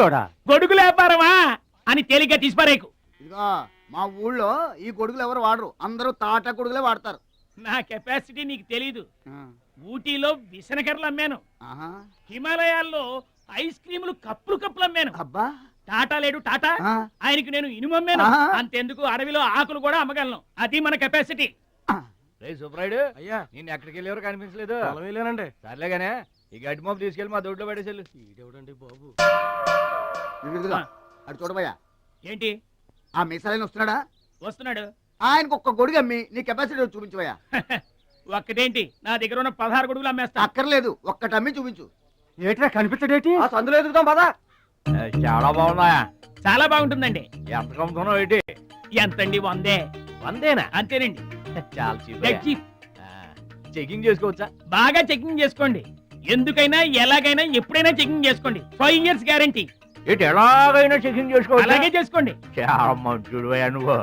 గొడుగులు వ్యాపారమా అని తేలిగ్గా తీసిపారేకు. ఇదిగో మా ఊళ్ళో ఈ గొడుగులు ఎవరు వాడరు, అందరూ తాటా గొడుగులే వాడతారు. నా కెపాసిటీ నీకు తెలీదు. ఆ, ఊటీలో విసనకర్రలు అమ్మాను, ఆహా. హిమాలయాల్లో ఐస్ క్రీములు కప్పులు అమ్మాను. అబ్బా టాటా లేడు టాటా, ఆ. ఆయనకి నేను ఇనుము అమ్మాను. ఆహా. అంతెందుకు అడవిలో ఆకులు కూడా అమ్మగలను. అది మన కెపాసిటీ. రే సుబ్రాయుడు, అయ్యా నేను ఎక్కడికి వెళ్ళేవారు కనిపించలేదు. పొలం వెళ్ళానండి. సర్లేగానే ఈ గడ్డి మోపు తీసుకెళ్ళి మా దొడ్లో పడేసేళ్ళు. ఈడెవడండి బాబు? ఇదిగో ఆ. అటు చూడబోయా, ఏంటి ఆ మిసలైన వస్తున్నాడా? వస్తున్నాడు. ఆయనకు ఒక్క గొడుగు అమ్మి నీ కెపాసిటీ చూపించబోయా. ఒక్కటేంటి, నా దగ్గర ఉన్న 16 గొడుగులు అమ్మేస్తా. అక్కర్లేదు, ఒక్కటి అమ్మి చూపించు. ఏట్రా కనిపించడేటి? ఆ సందులో ఎదుగుతాం పదా. చాలా బాగున్నాయా? చాలా బాగుంటుందండి. ఎంత కమ్ముతున్నావు ఏంటి? ఎంతండి? 100. 100 అంతేనండి. చాలా చీప్. Dead cheap. చెకింగ్ చేసుకోవచ్చా? బాగా చెకింగ్ చేసుకోండి. ఎందుకైనా ఎలాగైనా ఎప్పుడైనా చెకింగ్ చేసుకోండి. 5 years గ్యారంటీ. ఏంటి ఎలాగైనా చెకింగ్ చేసుకోవచ్చా? అలాగే చేసుకోండి. చాలా మంచుడు నువ్వు.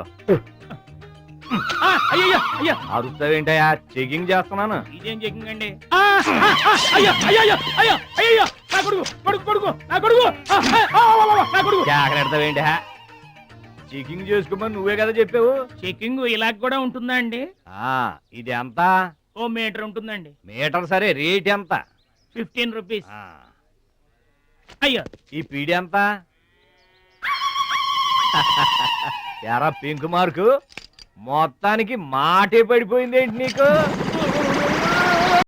అయ్యో అయ్యో, అరుస్తావేంటయా? చెకింగ్ చేస్తున్నాను. ఇదేం చెకింగ్ అండి? అయ్యో అయ్యో అయ్యో అయ్యో, నా కొడుకు కొడుకు కొడుకు నా కొడుకు, నా కొడుకు. జాగ్రత్తవేంటి? చెకింగ్ చేసుకోమని నువ్వే కదా చెప్పావు. చెకింగ్ ఇలా కూడా ఉంటుందా అండి? ఇది ఎంత? ఓ మీటర్ ఉంటుందండి. మీటర్ సరే, రేట్ ఎంత? 15 రూపీస్. ఆ, అయ్యో, ఈ పీడి ఎంత? ఎరా పింక్ మార్కు, మొత్తానికి మాటే పడిపోయిందేంటి నీకు?